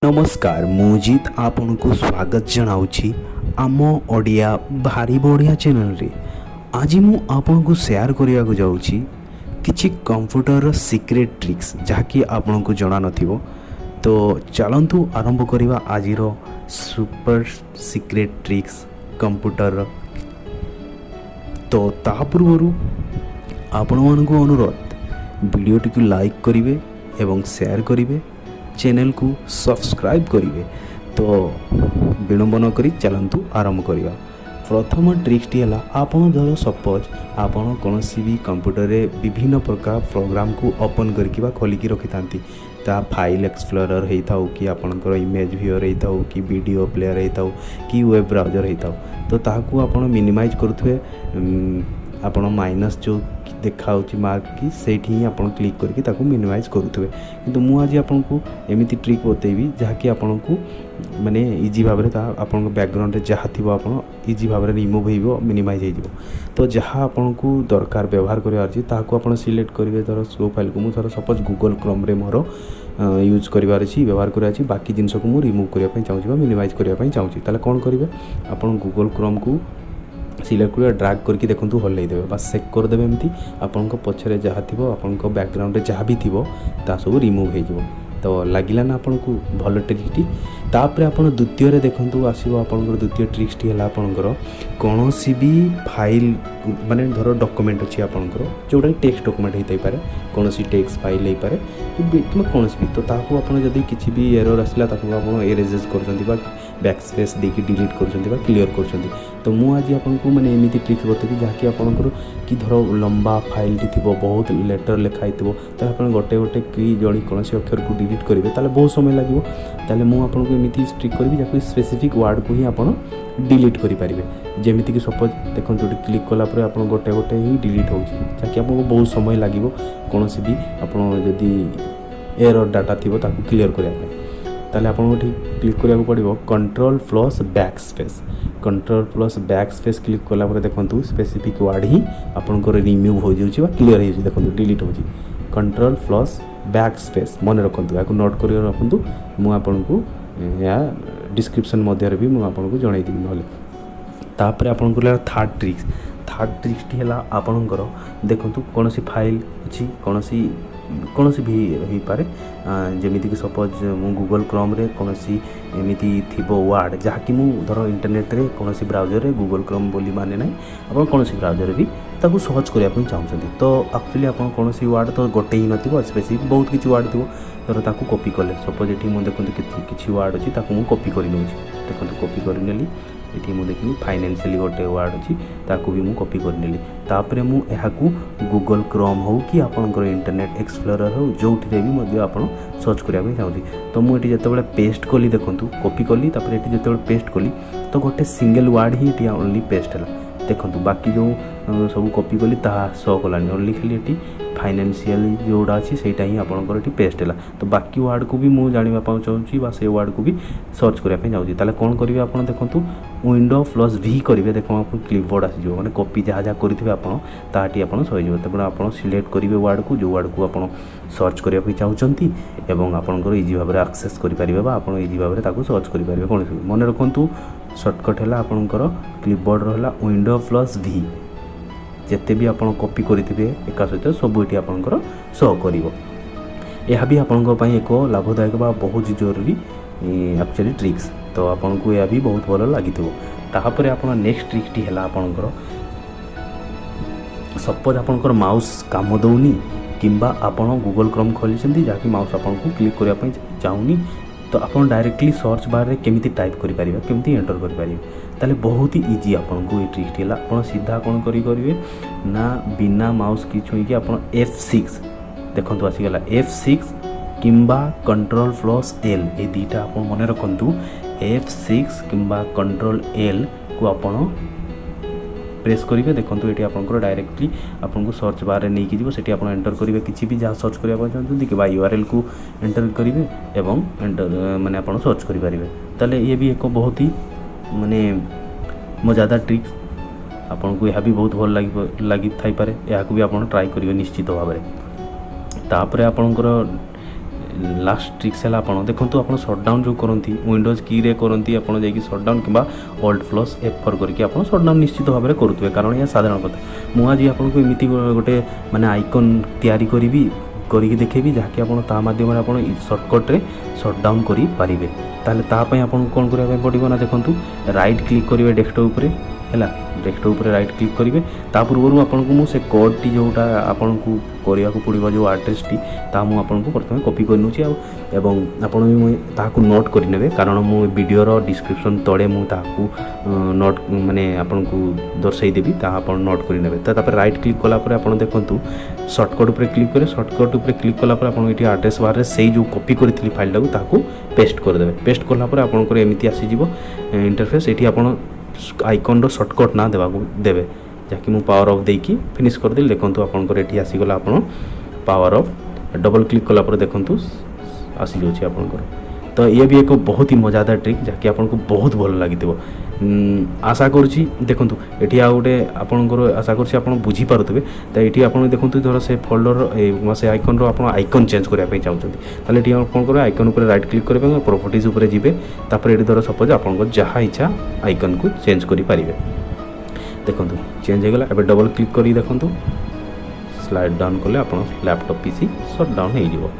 नमस्कार मुजित आपन को स्वागत जनाऊँगी आम ओडिया भारी बढ़िया चैनल रे। आज मु आपन को शेयर करिया को जाऊँगी किछि कंप्यूटर सीक्रेट ट्रिक्स जहाँकि आपन को जना नथिबो। तो चलंतु आरंभ करिवा आजिर सुपर सीक्रेट ट्रिक्स कंप्यूटर। तो ता पूर्व आपण मानकु अनुरोध वीडियोटी को लाइक करिवे एवं शेयर करिवे, चैनल को सब्सक्राइब करिवे। तो विलंब न करी चलंतु आरंभ करिवा। प्रथम ट्रिक्सटी है आपन धर सपोज आपन कौन भी कंप्यूटर रे विभिन्न प्रकार प्रोग्राम को ओपन करके खोलिकी रखी थांती। ता फाइल एक्सप्लोरर होता हो कि आपनकर इमेज व्यूअर होता हो कि वीडियो प्लेयर होता हो कि वेब ब्राउजर होता हो। तो ताकू आपन मिनिमाइज करुथे आपन माइनस जो देखा मार्क कि सेठी ही आपन क्लिक करके ताकू मिनिमाइज करुथे। किंतु मु आज आपन को एमिति ट्रिक बतेबी जहाँकि आपन को माने इजी भाव में आपन बैकग्राउंड जहाँ थी आपन इजी भाव में रिमूव हो मिनिमाइज हो। तो जहाँ आपन को दरकार व्यवहार कर सिलेक्ट करेंगे। धर सो फाइल को मुझे सपोज गूगल क्रोम रे मोर यूज करार व्यवहार करार बाकी जिनस को मुझे रिमूव करने चाहूँगी मिनिमाइज करने चाहूँगी। ताले कौन करेंगे आपन गूगल क्रोम को सिलेक्ट कर ड्रैग करके देखूँ हल्ले देवे बस सेक करदे एमती आपण पछरे जहाँ थी आपण बैकग्राउंड जहाँ भी थी सब रिमूव हो। तो लगिला ना आपन को भल ट्रिक्टी। तापर आप द्वितीय देखूँ आसो आपंकर द्वितीय ट्रिक्सटी है आपंकर कौन भी फाइल माने धर डॉक्यूमेंट अच्छी आपंकर जोटा टेक्स्ट डॉक्यूमेंट होता पारे कौन सी टेक्स्ट फाइल हो पारे कि कौन भी। तो ताकू आप किसी भी एरर आसला आप एरेजेस कर बैकस्पेस देकी डिलीट कर क्लियर कर। तो मु आज आपको माने एमती ट्रिक्स बतेबी जहाँकि आपंकर कि धर लंबा फाइल थी बहुत लेटर लिखाई तो आप गोटे गोटे की जड़ी कौन से अक्षर को डिलीट करेंगे ताले बहुत समय लगे। ताले मु आपको एमती ट्रिक करी जहाँ स्पेसिफिक वर्ड को ही आप डिलीट करेंगे। जमीक सपोज देखो क्लिक कलापर आप गोटे गोटे ही डिलीट हो जहाँकि आपको बहुत समय लगे कौन भी आपड़ी एरर डाटा थी क्लियर करने। ताले आपको ठीक क्लिक करा पड़ो कंट्रोल+बैकस्पेस क्लिक कलापर देखो स्पेसिफिक वर्ड ही आपंकर रिमूव हो जाए क्लियर हो देखो डिलीट हो। कंट्रोल+बैकस्पेस मन रखु या नोट कर रखु मुझे या डिस्क्रिप्शन मध्य भी मुझे जनईदेवी ना। तापर आपंकर थर्ड ट्रिक्सटी है आपंकर देखो कौन सी फाइल अच्छी कौन सी भी हो पारे जमीक सपोज मु गूगल क्रोम रे कौन सी एमती थी वार्ड जहाँकि धर इंटरनेट रे कौन सी ब्राउजर रे गूगल क्रोम बोली माने ना आप कौन सी ब्राउजर भी ताकू सर्च करने चाहते। तो एक्चुअली आप कौन सी वार्ड तो गोटे ही नथिबो स्पेसिफिक बहुत किसी वार्ड थी धर ताकू कॉपी कले सपोज ये मुझे देखते किसी वार्ड अच्छी ताकू कॉपी कर देखो कॉपी कर नेली ये मुझे देखनी फाइनेंशियली गोटे वार्ड अच्छी ताकू भी मुझे कॉपी कर नेली। तापर मुझे गूगल क्रोम हो कि आपंकर इंटरनेट एक्सप्लोरर हो जो भी आप सर्च करने चाहूँगी। तो मुझे जो पेस्ट कली देखूँ कॉपी कली ये जो पेस्ट कली तो गोटे सिंगल वार्ड ही ये ओनली पेस्ट है देखो बाकी जो सब कॉपी कली शो कलानी ओनली खाली ये फाइनेंशियल जोड़ा अच्छी से ही आपंकर ये पेस्ट है। तो बाकी वार्ड को भी मुझे जानवाक चाहूँगी से वार्ड को भी सर्च करने चाहूँगी। ताले कौन करेंगे आप देखो Windows+V करेंगे देखो आप क्लिपबोर्ड आसीज मैंने कॉपी जहाँ जहाँ करेंगे आपटी आप सहीज। तब आप सिलेक्ट करेंगे वार्ड को जो वार्ड को आप सर्च करने चाहते और आपंकर इजी भाव में आक्सेस करेंगे आप इजी भाव में सर्च करेंगे कौन मन रखु सर्टकट है आपंकर क्लिपबोर्ड रहा Windows+V जिते भी आप कॉपी करेंगे एक सहित सब ये आपंकर शो कर। यह भी आपण एक लाभदायक बहुत जरूरी एक्चुअली ट्रिक्स। तो आपन को यह भी बहुत भल लगी। तापर आप नेक्स्ट ट्रिक्सटी है आपंकर सपोज आपंकर माउस काम दौनी किंबा आपन गूगल क्रोम खोली जहाँकि माउस आपन को क्लिक करने चाहूनी तो आप डायरेक्टली सर्च बार रे केमिति टाइप करेंगे केमिति एंटर करेंगे ताले बहुत ही इजी आपको ये ट्रिक्सटी है। आप सीधा कौन करेंगे ना बिना माउस की छुईकी आप F6 देखो आसीगला F6 किंबा Ctrl+L ये दुईटा आप मन रखु F6 किंबा Ctrl+L को आप प्रेस करेंगे देखो ये आपंकर डायरेक्टली आपको सर्च बार नहीं कि जी आप एंटर करेंगे किसी भी जहाँ सर्च करने चाहते कि URL को एंटर करेंगे एवं एंटर माने आप सर्च करेंगे। ताले ये भी एक बहुत ही माने मजादार ट्रिक्स आपको यह भी बहुत भल लगी थाई पारे। यह भी आप ट्राई करेंगे निश्चित भाव में। तापर आपंकर लास्ट ट्रिक्स है आप देखो आप सटडाउन जो करती विंडोज की रे करती आप सटडाउन कि Alt+F4 करके आप सटडाउन निश्चित भाव में करुवे कारण यह साधारण कथा मुझे आपको एमती गोटे माने आइकन तैयारी करी करके देखेबी जहाँकि आप माध्यम आप सर्टकट्रे सटडाउन करेंगे ताले तापाई आपको कौन करने पड़ो ना देखो राइट क्लिक करेंगे डेस्कटॉप है डेस्कटॉप राइट क्लिक करेंगे ता पूर्व आपको मुझे कोड टी जोटा आपको करने को पड़ो जो आड्रेस टी आपको प्रथम कॉपी कर नूची एवं आपको नोट करने कारण मु वीडियोर डिस्क्रिप्शन तले मुझे नोट माने आपको दर्शाईदेवी आप नोट करने राइट क्लिक कलापर आप देखूँ सर्टकट उपर क्लिक करें सर्टकट उपर क्लिक कलापर आप आड्रेस बार से जो कॉपी करी फाइल टाक पेस्ट करदे पेस्ट कलापर आपंकर एमती आसीज इंटरफेस ये आप आइकन सर्टकट ना देवा देवे जहाँकि मुझे पावर ऑफ देकी फिनिश करदेली देखूँ आपंकर ये आसीगला आप पावर ऑफ डबल क्लिक कलापर देखूँ आसी जाऊँगी आपंकर तो ये भी एक बहुत ही मजादार ट्रिक जहाँकि आपको बहुत भल लगी आशा करुँची देखूँ ये आ गए आपंकर आशा करुँच आप बुझीपारे तो ये आप देखूँ धर से फोल्डर से आइकन आइकन चेंज करने चाहते ये आपंकर आइकन उपर राइट क्लिक करेंगे प्रॉपर्टीज उपर जी ये धर सपोज आप जहाँ इच्छा आइकन को चेंज करेंगे देखूँ चेंज होगा एवं डबल क्लिक कर देखूँ स्लाइड डाउन कले आप लैपटॉप पीसी शट डाउन हो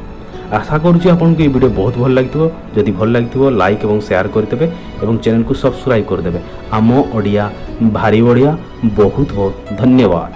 आशा करुँच आपको ये वीडियो बहुत भल लगी जदि भल लगी लाइक और शेयर करदे और चैनल को सब्सक्राइब करदे आम ओडिया भारी बढ़िया बहुत बहुत धन्यवाद।